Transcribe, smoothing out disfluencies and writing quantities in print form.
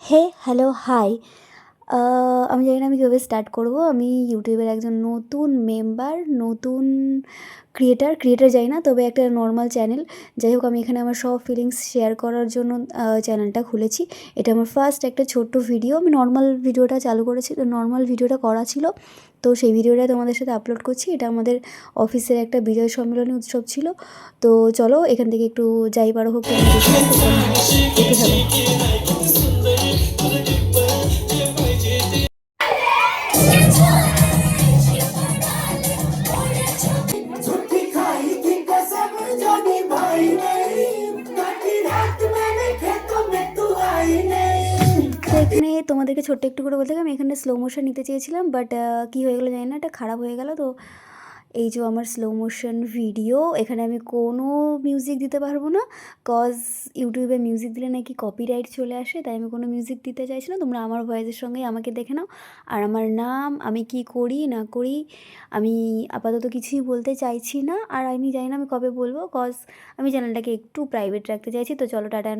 হে hello hi. আমি জানি না আমি কীভাবে স্টার্ট করব। আমি ইউটিউবের একজন নতুন মেম্বার, নতুন ক্রিয়েটার জানি না, তবে একটা নর্মাল চ্যানেল। যাই হোক, আমি এখানে আমার সব ফিলিংস শেয়ার করার জন্য চ্যানেলটা খুলেছি। এটা আমার ফার্স্ট একটা ছোট্ট ভিডিও। আমি নর্মাল ভিডিওটা চালু করেছি, নর্মাল ভিডিওটা করা ছিল, তো সেই ভিডিওটা তোমাদের সাথে আপলোড করছি। এটা আমাদের অফিসের একটা বিজয় সম্মেলনী উৎসব ছিল। তো চলো এখান থেকে একটু যাই পারো হোক তোমরা দেখতে থাকো। তো এখানে তোমাদেরকে ছোট্ট একটু করে বলতে আমি এখানে স্লো মোশন নিতে চেয়েছিলাম, বাট কী হয়ে গেলো জানি না, এটা খারাপ হয়ে গেল। তো এই যে আমার স্লো মোশন ভিডিও, এখানে আমি কোনো মিউজিক দিতে পারবো না, কজ ইউটিউবে মিউজিক দিলে নাকি কপিরাইট চলে আসে, তাই আমি কোনো মিউজিক দিতে চাইছি না। তোমরা আমার ভয়েসের সঙ্গেই আমাকে দেখে নাও। আর আমার নাম, আমি কি করি না করি, আমি আপাতত কিছুই বলতে চাইছি না। আর আমি জানি না আমি কবে বলবো, কজ আমি চ্যানেলটাকে একটু প্রাইভেট রাখতে চাইছি। তো চলো, টাটা।